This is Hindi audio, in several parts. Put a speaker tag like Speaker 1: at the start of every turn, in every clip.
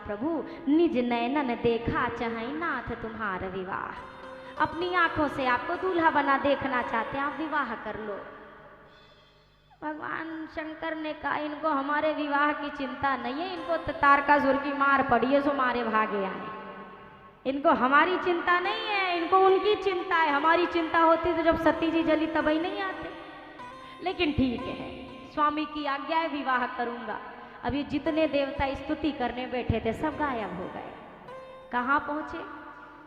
Speaker 1: प्रभु निज नयनन देखा चाहे नाथ तुम्हारा विवाह। अपनी आंखों से आपको दूल्हा बना देखना चाहते हैं, आप विवाह कर लो। भगवान शंकर ने कहा इनको हमारे विवाह की चिंता नहीं है, इनको तारकासुर की मार पड़ी है सो मारे भागे आए। इनको हमारी चिंता नहीं है, इनको उनकी चिंता है। हमारी चिंता होती तो जब सती जी जली तब ही नहीं आते। लेकिन ठीक है, स्वामी की आज्ञा है, विवाह करूंगा। अभी जितने देवता स्तुति करने बैठे थे सब गायब हो गए। कहाँ पहुंचे?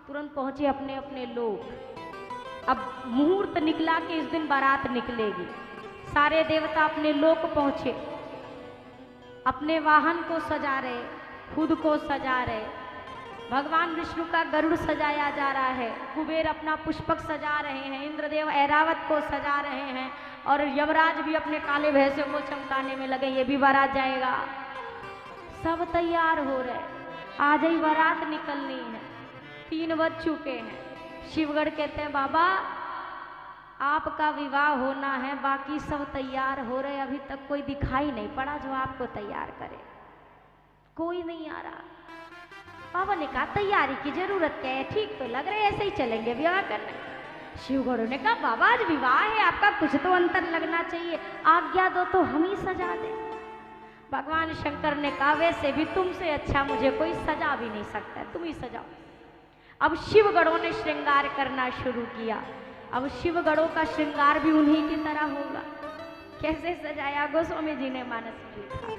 Speaker 1: तुरंत पहुंचे अपने अपने लोक। अब मुहूर्त निकला कि इस दिन बारात निकलेगी। सारे देवता अपने लोक पहुंचे, अपने वाहन को सजा रहे, खुद को सजा रहे। भगवान विष्णु का गरुड़ सजाया जा रहा है, कुबेर अपना पुष्पक सजा रहे हैं, इंद्रदेव ऐरावत को सजा रहे हैं और यमराज भी अपने काले भैंसे को चमकाने में लगे, ये भी बारात जाएगा। सब तैयार हो रहे, आज ही बारात निकलनी है। 3 बज चुके हैं। शिवगढ़ कहते हैं बाबा आपका विवाह होना है, बाकी सब तैयार हो रहे, अभी तक कोई दिखाई नहीं पड़ा जो आपको तैयार करे। कोई नहीं आ रहा। बाबा ने कहा तैयारी की जरूरत क्या है, ठीक तो लग रहे, ऐसे ही चलेंगे विवाह करने। शिवगुरु ने कहा बाबा आज विवाह है, आपका कुछ तो अंतर लगना चाहिए, आज्ञा दो तो हम ही सजा दे। भगवान शंकर ने कहा वैसे भी तुमसे अच्छा मुझे कोई सजा भी नहीं सकता, तुम ही सजाओ। अब शिवगढ़ों ने श्रृंगार करना शुरू किया। अब शिवगढ़ों का श्रृंगार भी उन्हीं की तरह होगा। कैसे सजाया? गोस्वामी जी ने मानस में लिखा,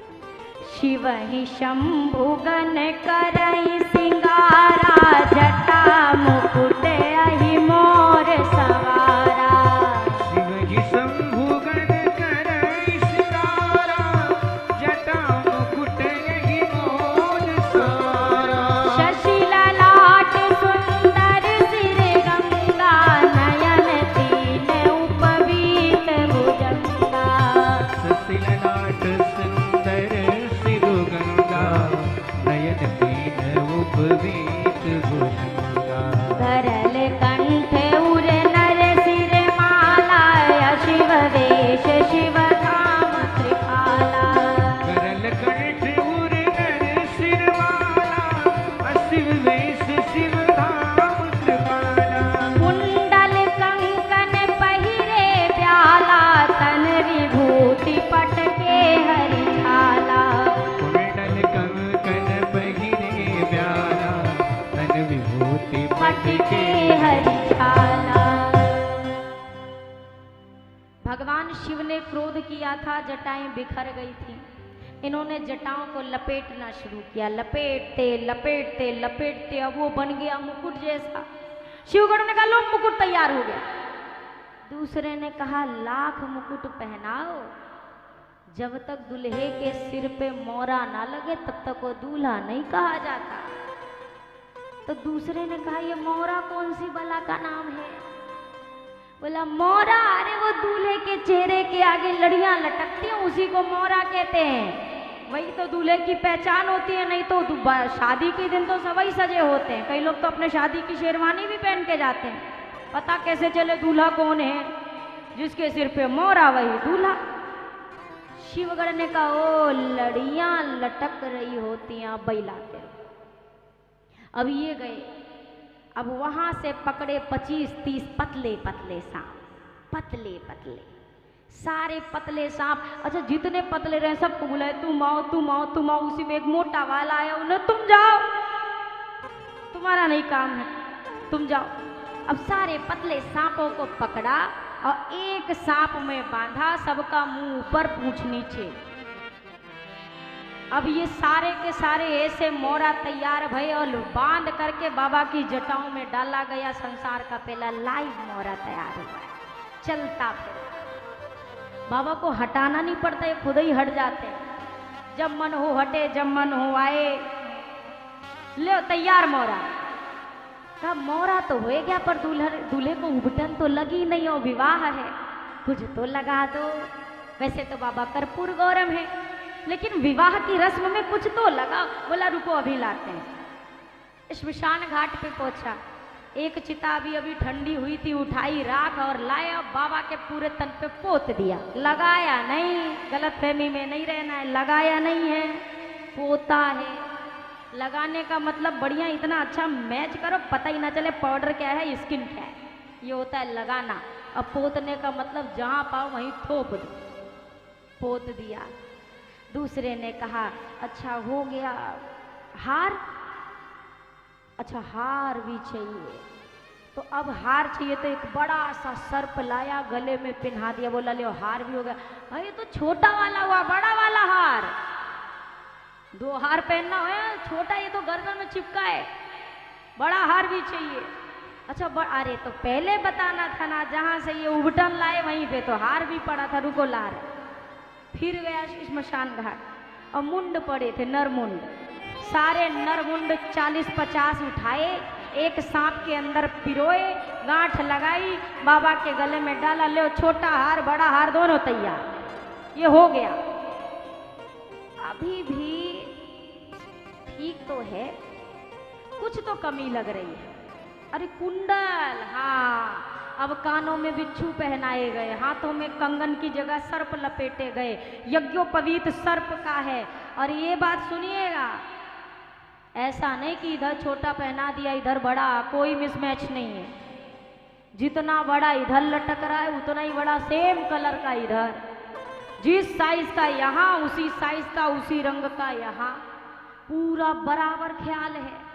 Speaker 1: शिव ही शंभुगन करई सिंगारा, जटा मुकुट अहि मोर सवारा।
Speaker 2: शिव ही शंभुगन करई सिंगारा, जटा मुकुट अहि मोर सवारा।
Speaker 1: शशि ललाट सुंदर सिर गंगा, नयन तीन उपवीत भुजंगा।
Speaker 2: शशि ललाट सुंदर सिर गंगा, नयन तीन उपवीत भुजंगा।
Speaker 1: करल कंठ उर नर सिर माला, शिव वेश शिव धाम त्रिकाला।
Speaker 2: करल कंठ उर नर सिर माला, शिव वेश शिव धाम त्रिकाला।
Speaker 1: कुंडल कंकन पहिरे प्याला, तन विभूति पटके हरि छाला।
Speaker 2: कुंडल कंकन पहिरे प्याला, तन विभूति
Speaker 1: पटके हरि छाला। भगवान शिव ने क्रोध किया था, जटाएं बिखर गई थी। इन्होंने जटाओं को लपेटना शुरू किया, लपेटते लपेटते लपेटते अब वो बन गया मुकुट जैसा। शिवगढ़ ने कहा लो मुकुट तैयार हो गया। दूसरे ने कहा लाख मुकुट पहनाओ, जब तक दूल्हे के सिर पे मोरा ना लगे तब तक वो दूल्हा नहीं कहा जाता। तो दूसरे ने कहा ये मोरा कौन सी बला का नाम है? बोला मोरा, अरे वो दूल्हे के चेहरे के आगे लड़ियां लटकती हैं उसी को मोरा कहते हैं। वही तो दूल्हे की पहचान होती है, नहीं तो शादी के दिन तो सभी सजे होते हैं। कई लोग तो अपने शादी की शेरवानी भी पहन के जाते हैं, पता कैसे चले दूल्हा कौन है? जिसके सिर पे मोरा वही दूल्हा। शिवगढ़ ने कहा ओ लड़ियां लटक रही होती हैं, बैलाते। अब ये गए, अब वहां से पकड़े 25-30 पतले पतले सांप, पतले पतले सारे पतले सांप। अच्छा जितने पतले रहे सबको बुलाए तुम आओ तुम आओ तुम आओ। उसी में एक मोटा वाला आया, उन्हें तुम जाओ, तुम्हारा नहीं काम है, तुम जाओ। अब सारे पतले सांपों को पकड़ा और एक सांप में बांधा, सबका मुंह ऊपर पूंछ नीचे। अब ये सारे के सारे ऐसे मोरा तैयार भये और बांध करके बाबा की जटाओं में डाला गया। संसार का पहला लाइव मोरा तैयार हुआ है, चलता फिर। बाबा को हटाना नहीं पड़ता, ये खुद ही हट जाते हैं। जब मन हो हटे, जब मन हो आए। ले तैयार मोरा। कहा मोरा तो हो गया, पर दूल्हे को उबटन तो लगी नहीं हो, विवाह है, कुछ तो लगा दो। वैसे तो बाबा कर्पूर गौरम है, लेकिन विवाह की रस्म में कुछ तो लगा। बोला रुको अभी लाते हैं। श्मशान घाट पे पहुंचा, एक चिता अभी ठंडी हुई थी, उठाई राख और लाया, बाबा के पूरे तन पे पोत दिया। लगाया नहीं, गलत फहमी में नहीं रहना है, लगाया नहीं है, पोता है। लगाने का मतलब बढ़िया इतना अच्छा मैच करो, पता ही ना चले पाउडर क्या है स्किन क्या है, ये होता है लगाना। अब पोतने का मतलब जहाँ पाओ वहीं थोप दो, पोत दिया। दूसरे ने कहा अच्छा हो गया, हार, अच्छा हार भी चाहिए, तो अब हार चाहिए तो एक बड़ा सा सर्प लाया, गले में पिन्हा दिया, बोला ले हार भी हो गया। अरे ये तो छोटा वाला हुआ, बड़ा वाला हार, 2 हार पहनना है, छोटा ये तो गर्दन में चिपका है, बड़ा हार भी चाहिए। अच्छा अरे तो पहले बताना था ना, जहाँ से ये उबटन लाए वहीं पे तो हार भी पड़ा था, रुको ला रहे। फिर गया श्मशान घाट और मुंड पड़े थे, नरमुंड, सारे नरमुंड 40-50 उठाए, एक सांप के अंदर पिरोए, गांठ लगाई, बाबा के गले में डाला, ले छोटा हार बड़ा हार दोनों तैयार, ये हो गया। अभी भी ठीक तो है, कुछ तो कमी लग रही है। अरे कुंडल, हाँ, अब कानों में बिच्छू पहनाए गए, हाथों में कंगन की जगह सर्प लपेटे गए, यज्ञोपवीत सर्प का है। और ये बात सुनिएगा, ऐसा नहीं कि इधर छोटा पहना दिया इधर बड़ा, कोई मिसमैच नहीं है। जितना बड़ा इधर लटक रहा है उतना ही बड़ा सेम कलर का इधर, जिस साइज का यहाँ उसी साइज का उसी रंग का यहाँ, पूरा बराबर ख्याल है।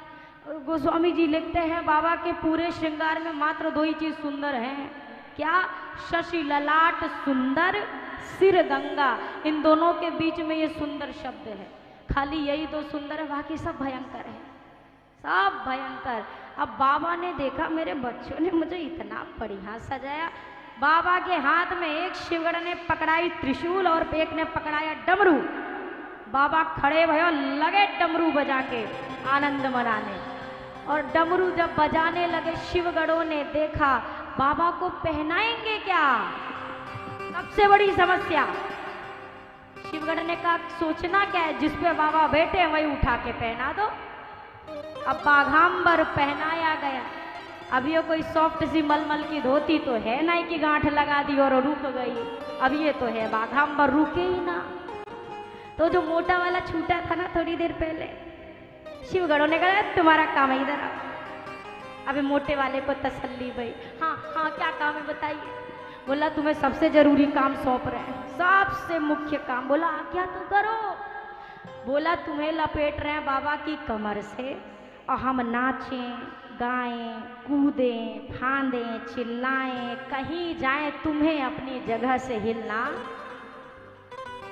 Speaker 1: गोस्वामी जी लिखते हैं बाबा के पूरे श्रृंगार में मात्र 2 ही चीज सुंदर हैं, क्या? शशि ललाट सुंदर, सिर गंगा, इन दोनों के बीच में ये सुंदर शब्द है, खाली यही 2 सुंदर है, बाकी सब भयंकर है, सब भयंकर। अब बाबा ने देखा मेरे बच्चों ने मुझे इतना बढ़िया सजाया, बाबा के हाथ में एक शिवगढ़ ने पकड़ाई त्रिशूल और एक ने पकड़ाया डमरू। बाबा खड़े भये और लगे डमरू बजा के आनंद मनाने, और डमरू जब बजाने लगे शिवगढ़ों ने देखा बाबा को पहनाएंगे क्या, सबसे बड़ी समस्या। शिवगढ़ ने कहा सोचना क्या है, जिस पे बाबा बैठे वही उठा के पहना दो। अब बाघांबर पहनाया गया। अब ये कोई सॉफ्ट सी मलमल की धोती तो है नहीं कि गांठ लगा दी और रुक गई, अब ये तो है बाघांबर, रुके ही ना। तो जो मोटा वाला छूटा था ना थोड़ी देर पहले, शिवगढ़ों ने कहा तुम्हारा काम है, इधर आओ। अबे मोटे वाले को तसल्ली भाई, हाँ हाँ क्या काम है बताइए। बोला तुम्हें सबसे जरूरी काम सौंप रहे हैं, सबसे मुख्य काम। बोला क्या तो करो। बोला तुम्हें लपेट रहे हैं बाबा की कमर से, और हम नाचें गाएं कूदें फांदें चिल्लाएं, कहीं जाएं, तुम्हें अपनी जगह से हिलना,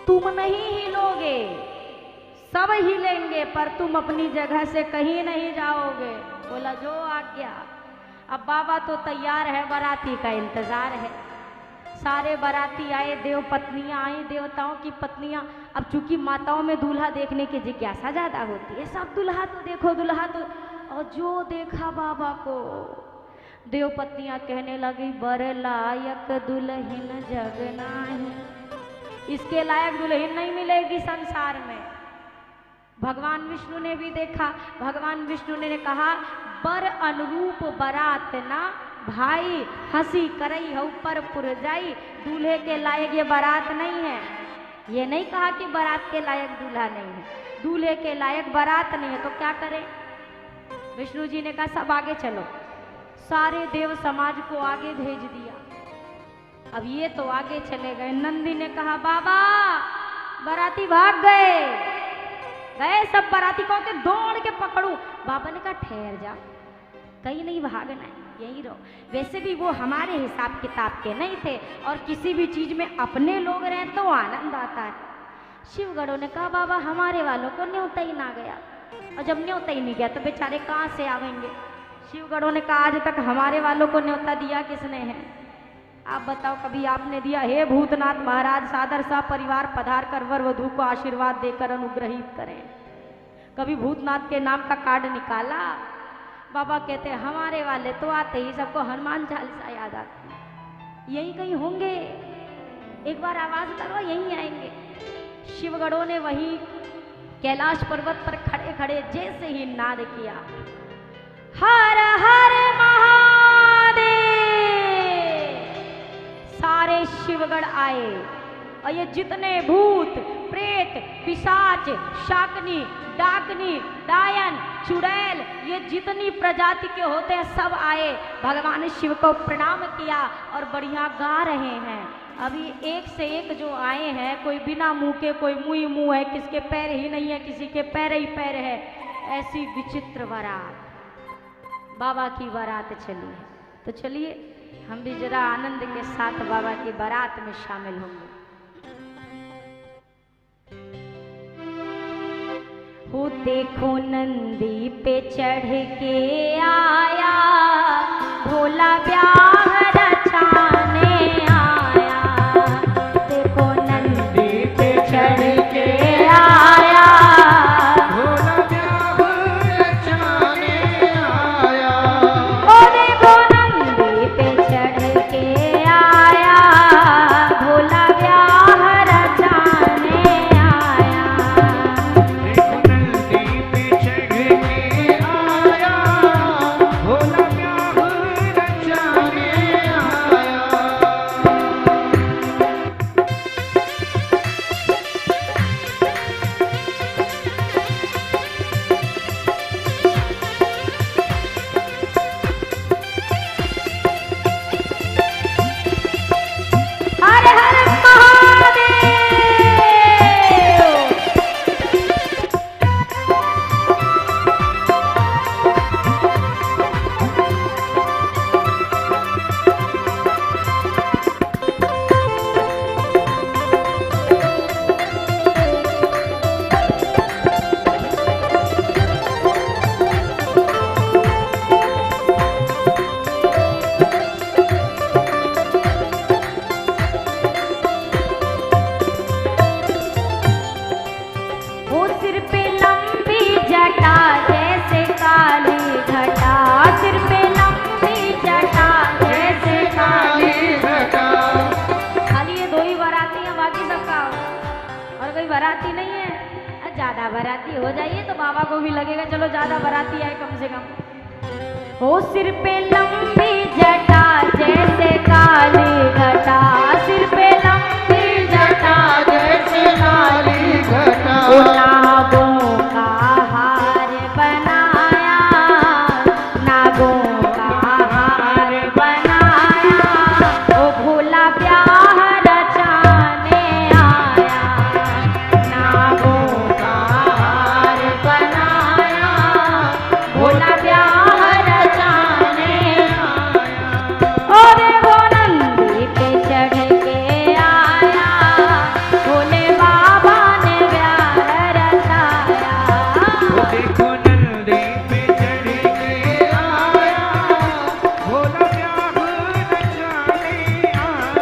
Speaker 1: तुम नहीं हिलोगे, सब हिलेंगे पर तुम अपनी जगह से कहीं नहीं जाओगे। बोला जो आज्ञा। अब बाबा तो तैयार है, बाराती का इंतजार है। सारे बाराती आए, देव पत्नियां आई, देवताओं की पत्नियां। अब चूंकि माताओं में दूल्हा देखने की जिज्ञासा ज्यादा होती है, सब दूल्हा तो देखो दूल्हा तो, और जो देखा बाबा को, देव पत्नियां कहने लगी बर लायक दुल्हन जग नाही, इसके लायक दुल्हन नहीं मिलेगी संसार में। भगवान विष्णु ने भी देखा, भगवान विष्णु ने कहा बर अनुरूप बरात ना भाई, हंसी करई हो पर पुर जाई, दूल्हे के लायक ये बारात नहीं है। ये नहीं कहा कि बारात के लायक दूल्हा नहीं है, दूल्हे के लायक बारात नहीं है, तो क्या करें। विष्णु जी ने कहा सब आगे चलो, सारे देव समाज को आगे भेज दिया। अब ये तो आगे चले गए। नंदी ने कहा बाबा बाराती भाग गए, गए सब बाराती को के दौड़ के पकड़ू। बाबा ने कहा ठहर जा, कहीं नहीं भागना है, यही रहो। वैसे भी वो हमारे हिसाब किताब के नहीं थे, और किसी भी चीज में अपने लोग रहे तो आनंद आता है। शिवगढ़ों ने कहा बाबा हमारे वालों को न्योता ही ना गया, और जब न्योता ही नहीं गया तो बेचारे कहाँ से आवेंगे। शिवगढ़ों ने कहा आज तक हमारे वालों को न्योता दिया किसने है, आप बताओ कभी आपने दिया। हे भूतनाथ महाराज सादर सा परिवार पधार कर वर वधू को आशीर्वाद देकर अनुग्रहित करें। कभी भूतनाथ के नाम का कार्ड निकाला। बाबा कहते हैं हमारे वाले तो आते ही सबको हनुमान चालीसा याद आती है, यहीं कहीं होंगे, एक बार आवाज करो यहीं आएंगे। शिवगढ़ों ने वही कैलाश पर्वत पर खड़े खड़े जैसे ही नाद किया हर हर महादेव, सारे शिवगढ़ आए, और ये जितने भूत प्रेत पिशाच शाकनी डाकनी डायन, चुड़ैल, ये जितनी प्रजाति के होते हैं सब आए, भगवान शिव को प्रणाम किया और बढ़िया गा रहे हैं। अभी एक से एक जो आए हैं, कोई बिना मुंह के, कोई मुंह ही मुंह है, किसके पैर ही नहीं है, किसी के पैर ही पैर है। ऐसी विचित्र बारात, बाबा की बारात चली है। तो चलिए हम भी जरा आनंद के साथ बाबा की बारात में शामिल होंगे। हो देखो नंदी पे चढ़ के आया, भोला ब्याह रचाने आया। देखो नंदी पे चढ़ के आया,
Speaker 2: भोला ब्याह रचाने आया।
Speaker 1: ओ देखो नंदी पे चढ़ के आया, भोला ब्याह रचाने आया।
Speaker 2: देखो नंदी पे चढ़ के आया, भोला ब्याह रचाने आया।
Speaker 1: हर हर महादेव। वो सिर पे लंबी जटा जैसे काली घटा, सिर पे लंबी जटा जैसे काली।
Speaker 2: घटा
Speaker 1: खाली ये दो ही बाराती हैं, बाकी सबका और कोई बाराती नहीं है। ज्यादा बाराती हो जाइए तो बाबा को भी लगेगा चलो ज्यादा बाराती आए कम से कम। वो सिर पे लंबी जटा जैसे काली घटा, सिर पे लंबी जटा जैसे काली
Speaker 2: घटा।
Speaker 1: ओ नागों का हार बनाया, नागों का हार बनाया। ओ भोला ब्याह रचाने आया, नागों का हार बनाया। भोला ब्याह रचाने आया। और वो नंदी पे चढ़ के आया, भोले बाबा ने ब्याह रचाया।
Speaker 2: देखो नंदी पे चढ़ के आया, भोला ब्याह रचाने आया।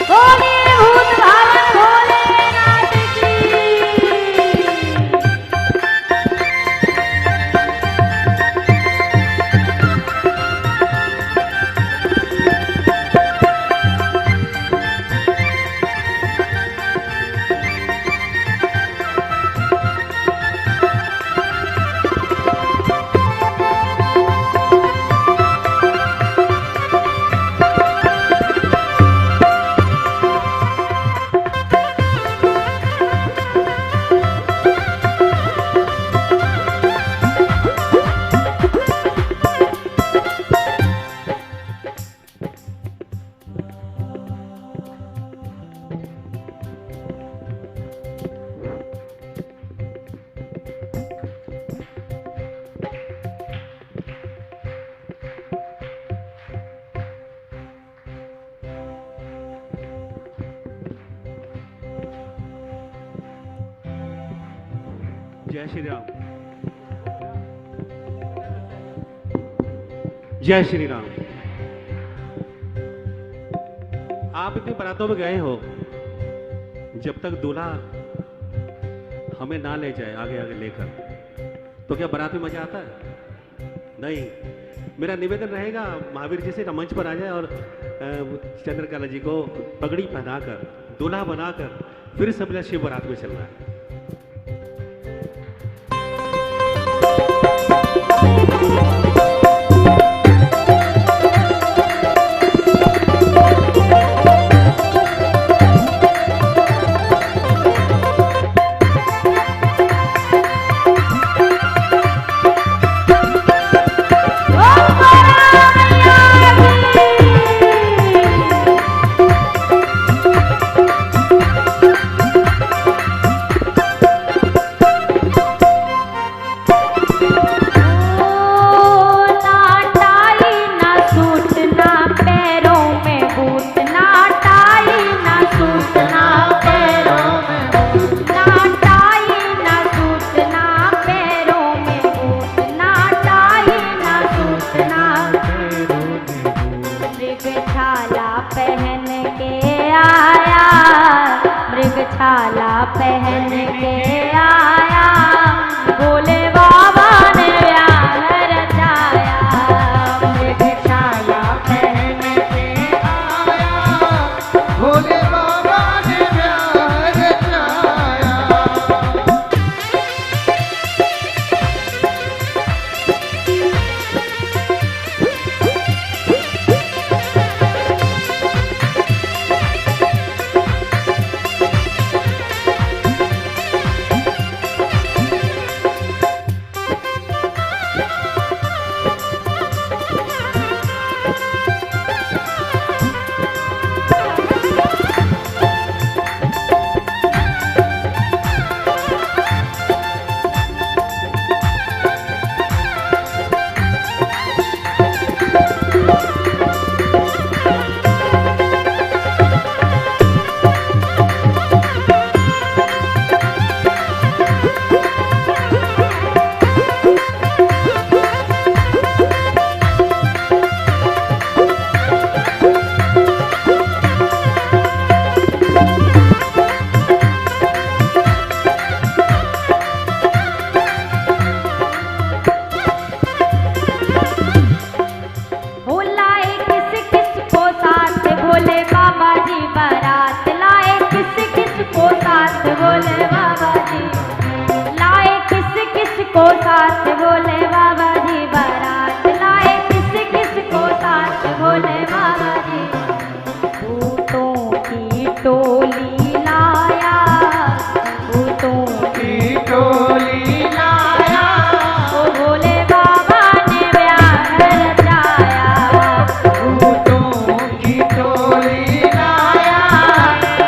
Speaker 1: बोले भूत भावन भोलेनाथ की।
Speaker 3: जय श्री राम। जय श्री राम। आप इतनी बारातों में गए हो, जब तक दूल्हा हमें ना ले जाए आगे आगे लेकर, तो क्या बारात में मजा आता है? नहीं। मेरा निवेदन रहेगा महावीर जी से ना मंच पर आ जाए और चंद्रकला जी को पगड़ी पहनाकर दूल्हा बनाकर फिर सब शिव बारात में चलना है।
Speaker 1: छाला पहन के आया भोले बाबा ने व्याह रचाया।
Speaker 2: छाला पहन के आया भोले बाबा ने व्याह रचाया।
Speaker 1: को साथ बोले बाबा जी बारात लाए, किस किस को साथ बोले बाबा जी। भूतों की टोली लाया, भूतों की
Speaker 2: टोली लाया,
Speaker 1: ओ भोले बाबा ने व्याह रचाया।
Speaker 2: भूतों की टोली लाया,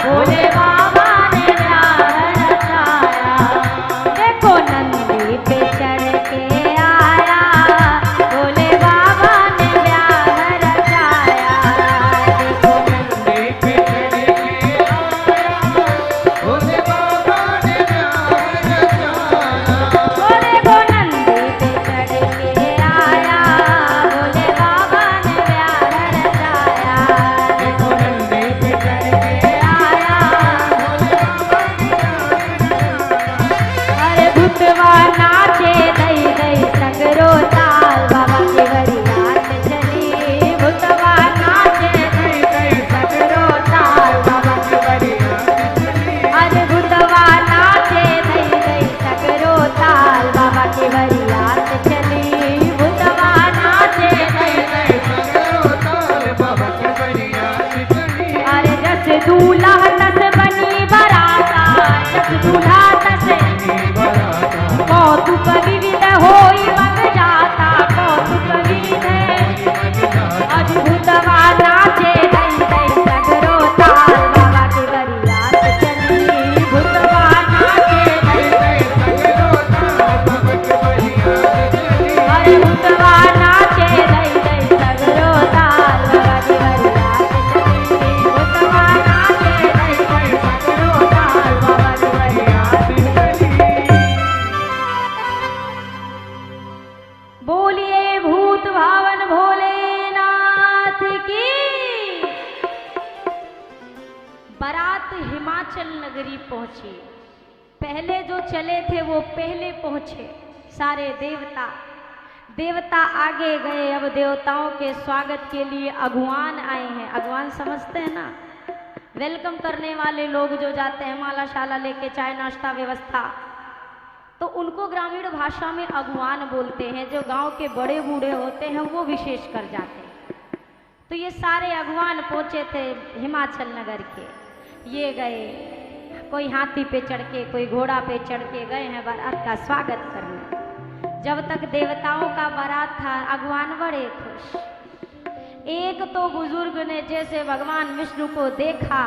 Speaker 1: भोले बाबा ने व्याह रचाया। देखो नंदी पे चढ़ के आया, भोले बाबा ने व्याह रचाया। देखो
Speaker 2: नंदी पे चढ़ के आया, भोले बाबा ने व्याह रचाया।
Speaker 1: ओ देखो नंदी पे चढ़ के आया, भोले बाबा ने व्याह रचाया।
Speaker 2: देखो नंदी पे चढ़ के
Speaker 1: आया
Speaker 2: भोले बाबा ने व्याह रचाया।
Speaker 1: अरे भूतवा नाचे दई दई सगरो ताल, बाबा की बरियात चली। भूतवा नाचे दई दई सगरो ताल, बाबा की बरियात चली। अरे भूतवा नाचे दई दई सगरो ताल, बाबा की बरियात चली। भूतवा नाचे दई दई
Speaker 2: सगरो ताल, बाबा की बरियात चली।
Speaker 1: अरे जस दूल्हा तस बनी बराता, जस दूल्हा तस कौतुक विविध होई बन जाता, कौतुक विविध। अद्भुतवा नाचे दई दई सगरो ताल, बाबा की बरियात चली। भूतवा नाचे दई दई
Speaker 2: सगरो ताल, बाबा की बरियात चली।
Speaker 1: अरे भूतवा नाचे दई दई सगरो ताल, बाबा की बरियात चली। भूतवा नाचे दई दई सगरो ताल, बाबा की बरियात चली। बोलिए भूत भावन भोलेनाथ की। बारात हिमाचल नगरी पहुंची। पहले जो चले थे वो पहले पहुंचे, सारे देवता। देवता आगे गए। अब देवताओं के स्वागत के लिए अगुवान आए हैं। अगुवान समझते हैं ना, वेलकम करने वाले लोग जो जाते हैं माला शाला लेके, चाय नाश्ता व्यवस्था, तो उनको ग्रामीण भाषा में अगुवान बोलते हैं। जो गांव के बड़े बूढ़े होते हैं वो विशेष कर जाते हैं। तो ये सारे अगुवान पहुंचे थे हिमाचल नगर के। ये गए, कोई हाथी पे चढ़ के, कोई घोड़ा पे चढ़ के गए हैं बारात का स्वागत करने। जब तक देवताओं का बारात था, अगुवान बड़े खुश। एक तो बुजुर्ग ने जैसे भगवान विष्णु को देखा,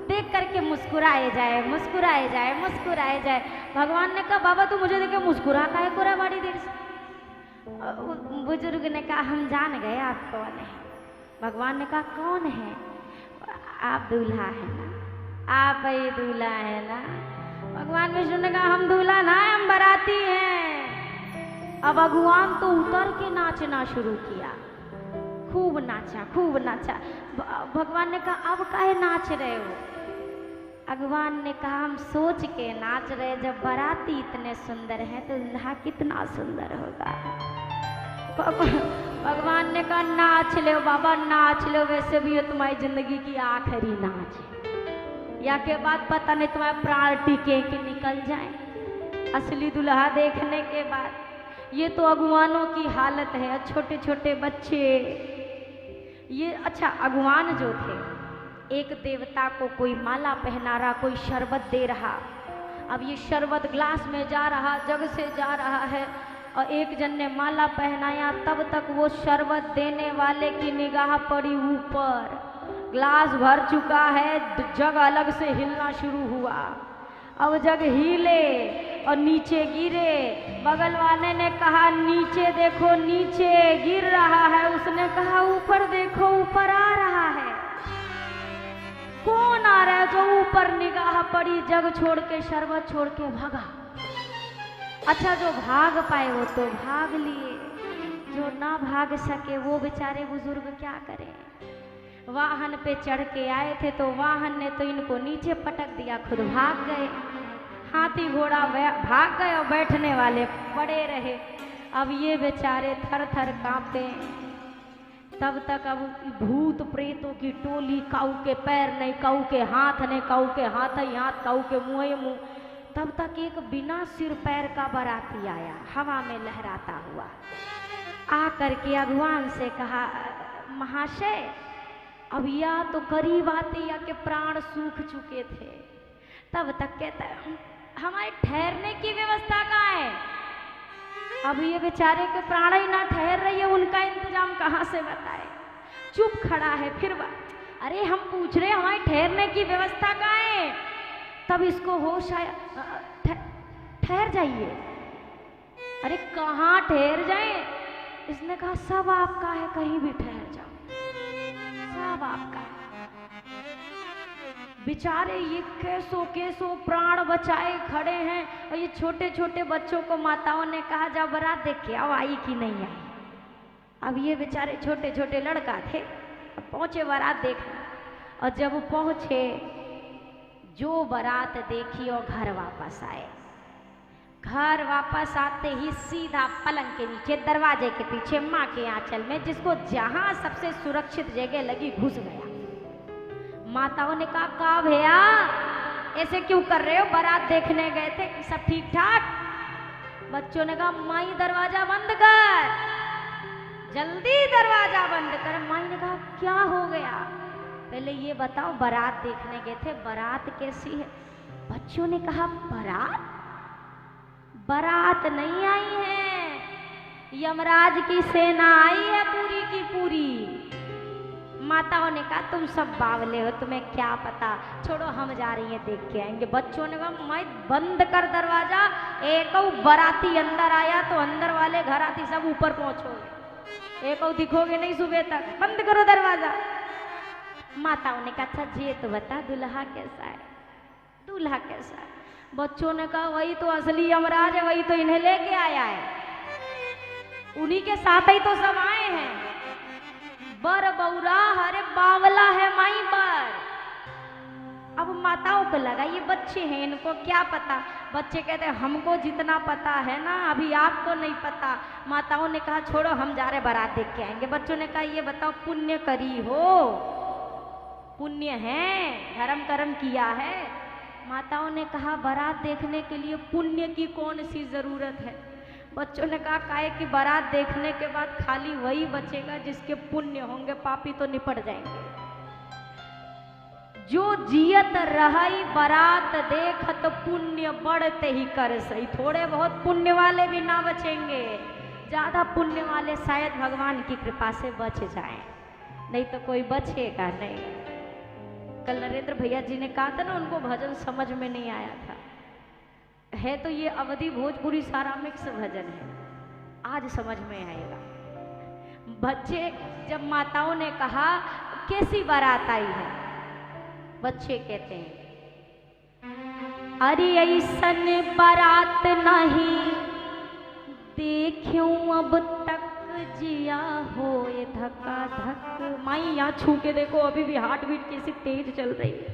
Speaker 1: देख करके मुस्कुराए जाए, मुस्कुराए जाए, मुस्कुराए जाए। भगवान ने कहा, बाबा तू मुझे देखे मुस्कुरा काहे को रहा बड़ी देर से? बुजुर्ग ने कहा, हम जान गए आप कौन है। भगवान ने कहा, कौन है? आप दूल्हा है ना, आप ही दूल्हा है ना। भगवान विष्णु ने कहा, हम दूल्हा ना है, हम बाराती हैं। अब अगुवान तो उतर के नाचना शुरू किया, खूब नाचा, खूब नाचा। भगवान ने कहा, अब काहे नाच रहे हो? अगुवान ने कहा, हम सोच के नाच रहे, जब बाराती इतने सुंदर है तो दूल्हा कितना सुंदर होगा। भगवान ने कहा, नाच लो बाबा, नाच लो, वैसे भी ये तुम्हारी जिंदगी की आखिरी नाच है, या के बाद पता नहीं तुम्हारे प्राण टिके कि निकल जाए असली दूल्हा देखने के बाद। ये तो अगुवानों की हालत है, छोटे छोटे बच्चे। ये अच्छा, अगुवान जो थे, एक देवता को कोई माला पहना रहा, कोई शरबत दे रहा। अब ये शरबत ग्लास में जा रहा, जग से जा रहा है, और एक जन ने माला पहनाया। तब तक वो शरबत देने वाले की निगाह पड़ी ऊपर, ग्लास भर चुका है, जग अलग से हिलना शुरू हुआ। अब जग हिले और नीचे गिरे। बगल वाले ने कहा, नीचे देखो, नीचे गिर रहा है। उसने कहा, ऊपर देखो, ऊपर आ रहा है। कौन आ रहा है? जो ऊपर निगाह पड़ी, जग छोड़ के, शरबत छोड़ के भागा। अच्छा, जो भाग पाए वो तो भाग लिए, जो ना भाग सके वो बेचारे बुजुर्ग क्या करें? वाहन पे चढ़ के आए थे तो वाहन ने तो इनको नीचे पटक दिया, खुद भाग गए। हाथी घोड़ा भाग गए और बैठने वाले पड़े रहे। अब ये बेचारे थर थर कांपे। तब तक अब भूत प्रेतों की टोली, काऊ के पैर नहीं, काऊ के हाथ नहीं, काऊ के हाथ ही हाथ, काऊ के मुँह मुँह। तब तक एक बिना सिर पैर का बाराती आया, हवा में लहराता हुआ। आ करके अगुवान से कहा, महाशय अब या तो करीब आते या के प्राण सूख चुके थे। तब तक कहता है, हमारे ठहरने की व्यवस्था कहाँ है? अब ये बेचारे के प्राण ही ना ठहर रही है, उनका इंतजाम कहाँ से बताए? चुप खड़ा है। फिर अरे हम पूछ रहे हमारे ठहरने की व्यवस्था कहाँ है? तब इसको होश आया, ठहर जाइए। अरे कहाँ ठहर जाए? इसने कहा, सब आपका है, कहीं भी ठहर जाओ, सब आपका। बेचारे ये कैसो कैसो प्राण बचाए खड़े हैं। और ये छोटे छोटे बच्चों को माताओं ने कहा, जा बारात देख के आओ, आई कि नहीं आई। अब ये बेचारे छोटे छोटे लड़का थे, पहुंचे बारात देखने। और जब पहुंचे, जो बारात देखी और घर वापस आए। घर वापस आते ही सीधा पलंग के नीचे, दरवाजे के पीछे, माँ के आंचल में, जिसको जहां सबसे सुरक्षित जगह लगी घुस गया। माताओं ने कहा, का भैया ऐसे क्यों कर रहे हो? बारात देखने गए थे, सब ठीक ठाक? बच्चों ने कहा, माई दरवाजा बंद कर, जल्दी दरवाजा बंद कर। माई ने कहा, क्या हो गया? पहले ये बताओ, बारात देखने गए थे, बारात कैसी है? बच्चों ने कहा, बारात? बारात नहीं आई है, यमराज की सेना आई है पूरी की पूरी। माताओं ने कहा, तुम सब बावले हो, तुम्हें क्या पता, छोड़ो हम जा रही हैं, देख के आएंगे। बच्चों ने कहा, मैं बंद कर दरवाजा, एक बाराती अंदर आया तो अंदर वाले घराती सब ऊपर पहुंचोगे, एक दिखोगे नहीं सुबह तक, बंद करो दरवाजा। माताओं ने कहा, अच्छा ये तो बता, दूल्हा कैसा है? दूल्हा कैसा है? बच्चों ने कहा, वही तो असली यमराज है, वही तो इन्हें लेके आया है, उन्हीं के साथ ही तो सब आए हैं। बर बौरा, अरे बावला है माई बर। अब माताओं को लगा ये बच्चे हैं, इनको क्या पता। बच्चे कहते हैं हमको जितना पता है ना अभी आपको नहीं पता। माताओं ने कहा छोड़ो हम जा रहे बारात देख के आएंगे। बच्चों ने कहा ये बताओ पुण्य करी हो, पुण्य है, धर्म कर्म किया है? माताओं ने कहा बारात देखने के लिए पुण्य की कौन सी जरूरत है? बच्चों ने कहा काहे कि बारात देखने के बाद खाली वही बचेगा जिसके पुण्य होंगे, पापी तो निपट जाएंगे। जो जियत रही बारात देखत पुण्य बढ़ते ही कर सही। थोड़े बहुत पुण्य वाले भी ना बचेंगे, ज्यादा पुण्य वाले शायद भगवान की कृपा से बच जाएं, नहीं तो कोई बचेगा नहीं। कल नरेंद्र भैया जी ने कहा था ना उनको भजन समझ में नहीं आया था, है तो ये अवधि भोजपुरी सारा मिक्स भजन है, आज समझ में आएगा। बच्चे जब माताओं ने कहा कैसी बारात आई है, बच्चे कहते हैं अरे ऐसन बारात नहीं देखूं अब तक जिया हो ये धक्का धक। माई यहाँ छू के देखो अभी भी हार्ट बीट कैसी तेज चल रही है।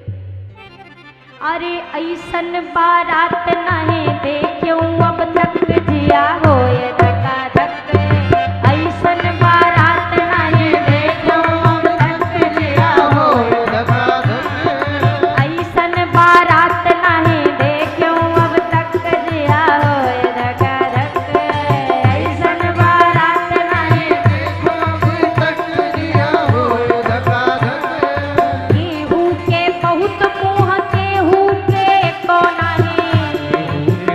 Speaker 1: अरे ऐसन बारात नहीं देखूं अब तक जिया हो ये धक्का धक। ऐसन बारात नहीं देखूं अब तक जिया हो ये धक्का धक। ऐसन बारात नहीं देखूं अब तक जिया हो ये धक्का धक। ऐसन बारात नहीं देखूं अब तक जिया हो ये धक्का धक। केहू के बहुत मुँह केहू के को नहीं,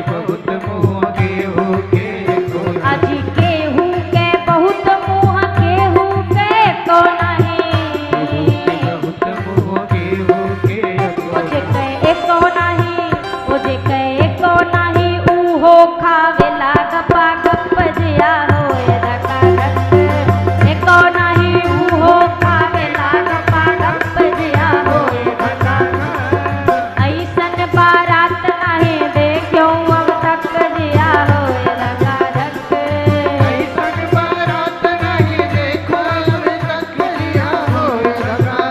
Speaker 2: बहुत मोह केहू के को
Speaker 1: अजी केहू के बहुत मुँह केहू के को नहीं।
Speaker 2: बहुत मोह केहू के को
Speaker 1: ओजे के को नहीं, ओजे के को नहीं ऊहो खावेला गप्पा गप जिया हो ये धक्का धक। एको नहीं ऊहो खावेला गप्पा गप जिया हो ये धक्का धक। ऐसन बारात नहीं देखूं अब तक जिया हो ये धक्का धक।
Speaker 2: ऐसन बारात नहीं देखो अब तक जिया हो धक्का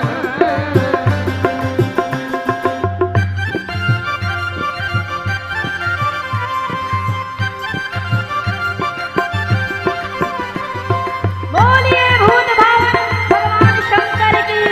Speaker 1: बोलिए भूत भावन भगवान शंकर की।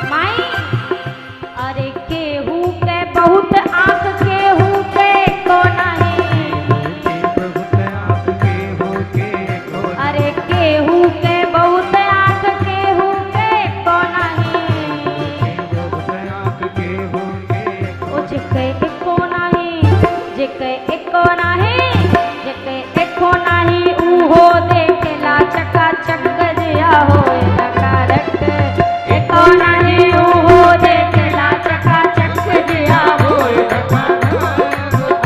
Speaker 1: माई अरे केहू के बहुत आंख केहू के को नहीं।
Speaker 2: बहुत आप केहू के को
Speaker 1: अरे केहू के बहुत आंख केहू के को नहीं।
Speaker 2: बहुत आप केहू के को
Speaker 1: ओ जिके एको नहीं, जिके एको नहीं, जिके एको नहीं ऊहो देखेला चका चक जिया हो ये धक्का धक। एको नहीं ऊहो देखेला चका चक जिया हो ये धक्का धक।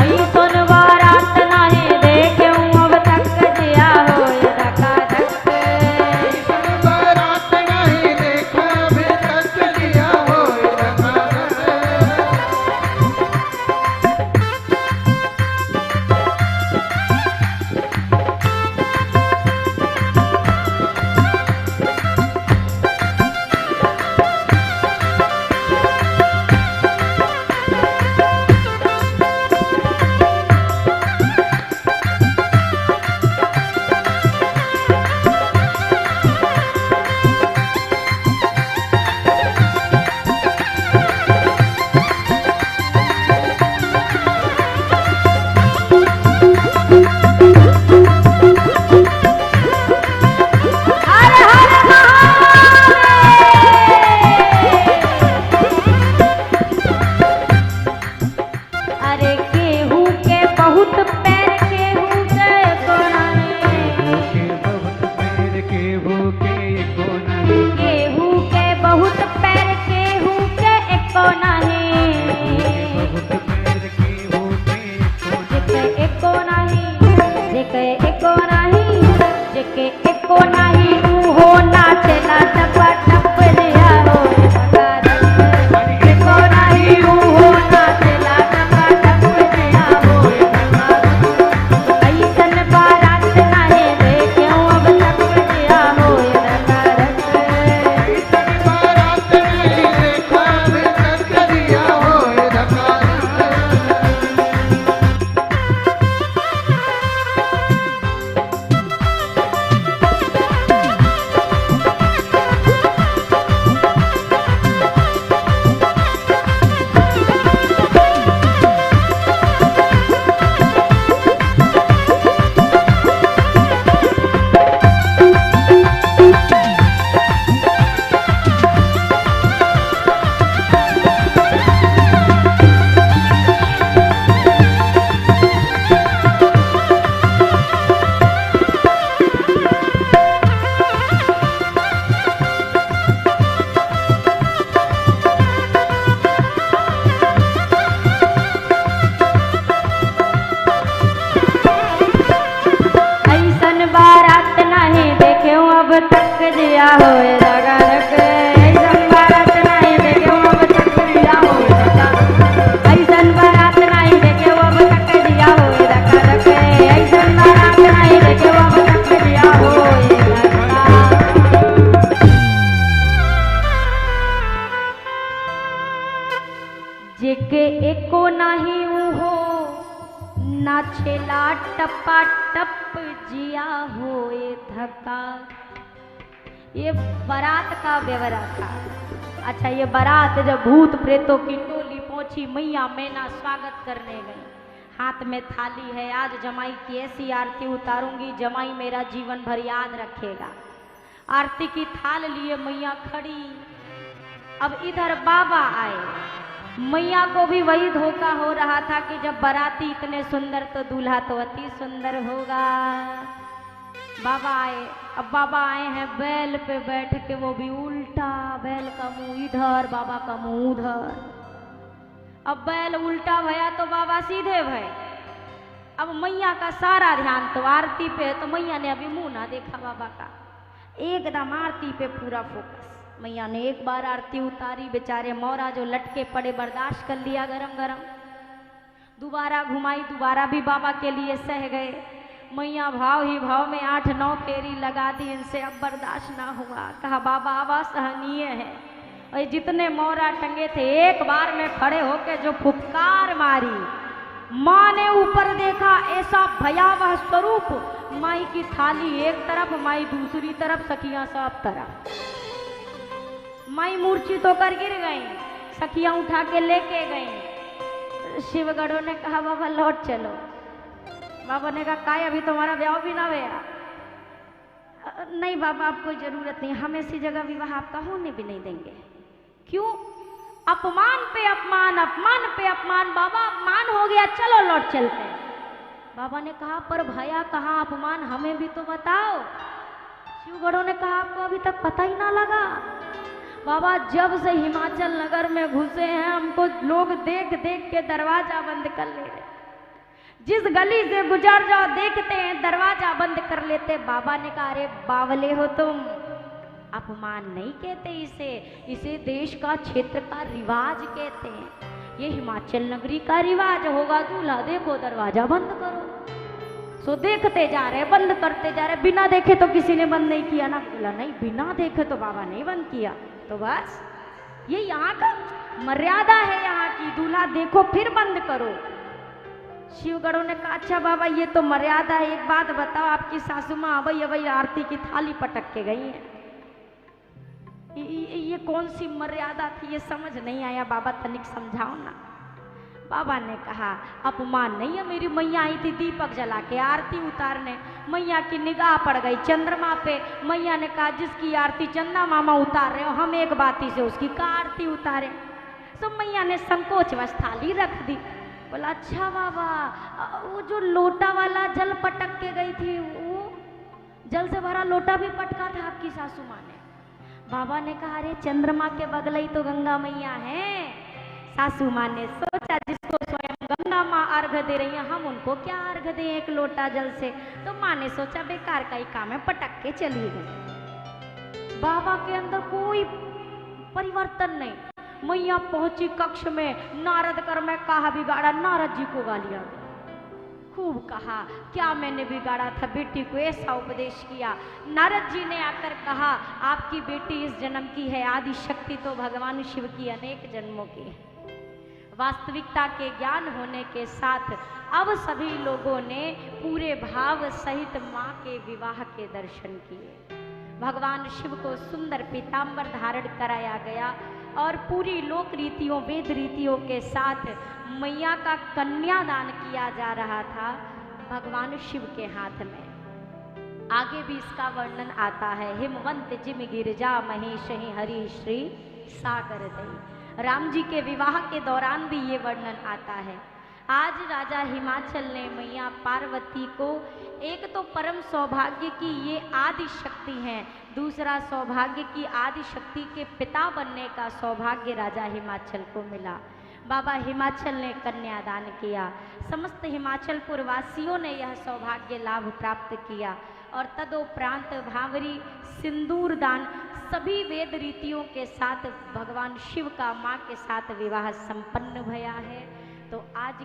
Speaker 1: ऐसन बारात नहीं देखूं अब तक जिया हो ये धक्का धक।
Speaker 2: बारात नहीं देखो अभी तक जिया हो धक्का धक।
Speaker 1: जेके एको नाही उहो नाचेला टपा टप जिया होए धक्का। ये बारात का व्यवहार था। अच्छा, ये बारात जब भूत प्रेतों की टोली पहुंची, मैया मैना स्वागत करने गई। हाथ में थाली है, आज जमाई की ऐसी आरती उतारूंगी जमाई मेरा जीवन भर याद रखेगा। आरती की थाल लिए मैया खड़ी। अब इधर बाबा आए। मैया को भी वही धोखा हो रहा था कि जब बाराती इतने सुंदर तो दूल्हा तो अति सुंदर होगा। बाबा आए। अब बाबा आए हैं बैल पे बैठ के, वो भी उल्टा, बैल का मुंह इधर, बाबा का मुंह उधर। अब बैल उल्टा भया तो बाबा सीधे भय। अब मैया का सारा ध्यान तो आरती पे है, तो मैया ने अभी मुंह ना देखा बाबा का, एकदम आरती पे पूरा फोकस। मैया ने एक बार आरती उतारी, बेचारे मौरा जो लटके पड़े बर्दाश्त कर लिया गरम गरम। दोबारा घुमाई, दोबारा भी बाबा के लिए सह गए। मैया भाव ही भाव में 8-9 फेरी लगा दी, इनसे अब बर्दाश्त ना हुआ। कहा बाबा अब असहनीय है। और जितने मौरा टंगे थे एक बार में खड़े होके जो फुफकार मारी, माँ ने ऊपर देखा ऐसा भयावह स्वरूप, माई की थाली एक तरफ, माई दूसरी तरफ, सखियां सब तरफ। माई मूर्छित होकर गिर गई, सखियां उठा के लेके गई। शिवगढ़ों ने कहा बाबा लौट चलो। बाबा ने कहा काय अभी तुम्हारा ब्याह भी ना हुआ। नहीं बाबा अब कोई जरूरत नहीं, हम ऐसी जगह विवाह आपका होने भी नहीं देंगे। क्यों? अपमान पे अपमान, अपमान पे अपमान। बाबा अपमान हो गया, चलो लौट चलते हैं। बाबा ने कहा पर भया कहाँ अपमान, हमें भी तो बताओ। शिवगढ़ों ने कहा आपको अभी तक पता ही ना लगा। बाबा जब से हिमाचल नगर में घुसे हैं हमको लोग देख देख के दरवाजा बंद कर ले रहे। जिस गली से गुजर जाओ देखते हैं दरवाजा बंद कर लेते। बाबा ने कहा अरे बावले हो तुम, अपमान नहीं कहते इसे, इसे देश का क्षेत्र का रिवाज कहते हैं। ये हिमाचल नगरी का रिवाज होगा, दूल्हा देखो दरवाजा बंद करो। सो देखते जा रहे, बंद करते जा रहे, बिना देखे तो किसी ने बंद नहीं किया ना। बोला नहीं बिना देखे तो बाबा नहीं बंद किया। तो बस ये यहाँ का मर्यादा है यहाँ की, दूल्हा देखो फिर बंद करो। शिवगढ़ों ने कहा अच्छा बाबा ये तो मर्यादा है, एक बात बताओ आपकी सासू माँ अबई आरती की थाली पटक के गई है, ये कौन सी मर्यादा थी, ये समझ नहीं आया बाबा तनिक समझाओ ना। बाबा ने कहा अपमान नहीं है, मेरी मैया आई थी दीपक जला के आरती उतारने, मैया की निगाह पड़ गई चंद्रमा पे। मैया ने कहा जिसकी आरती चंदा मामा उतार रहे हो हम एक बाती से उसकी का आरती उतारे। तो मैया ने संकोचवश थाली रख दी। बोला अच्छा बाबा वो जो लोटा वाला जल पटक के गई थी, वो जल से भरा लोटा भी पटका था आपकी सासू माँ ने। बाबा ने कहा अरे चंद्रमा के बगल ही तो गंगा मैया है। सासू माँ ने सोचा जिसको स्वयं गंगा माँ अर्घ दे रही है हम उनको क्या अर्घ दें एक लोटा जल से। तो माँ ने सोचा बेकार का ही काम है, पटक के चली गई। बाबा के अंदर कोई परिवर्तन नहीं। मैया पहुंची कक्ष में, नारद कर मैं कहा बिगाड़ा, नारद जी को गालियां दी। खूब कहा क्या मैंने बिगाड़ा था, बेटी को ऐसा उपदेश किया। नारद जी ने आकर कहा आपकी बेटी इस जन्म की है, आदि शक्ति तो भगवान शिव की अनेक जन्मों की है। वास्तविकता के ज्ञान होने के साथ अब सभी लोगों ने पूरे भाव सहित माँ के विवाह के दर्शन किए। भगवान शिव को सुंदर पीताम्बर धारण कराया गया और पूरी लोक रीतियों वेद रीतियों के साथ मैया का कन्यादान किया जा रहा था भगवान शिव के हाथ में। आगे भी इसका वर्णन आता है। हिमवंत जिम गिरजा महेश हरि श्री सागर दई। राम जी के विवाह के दौरान भी ये वर्णन आता है। आज राजा हिमाचल ने मैया पार्वती को एक तो परम सौभाग्य की ये आदि शक्ति हैं, दूसरा सौभाग्य की आदि शक्ति के पिता बनने का सौभाग्य राजा हिमाचल को मिला। बाबा हिमाचल ने कन्यादान किया, समस्त हिमाचलपुर वासियों ने यह सौभाग्य लाभ प्राप्त किया और तदोपरांत भांवरी सिंदूर दान सभी वेद रीतियों के साथ भगवान शिव का माँ के साथ विवाह संपन्न भया है। तो आज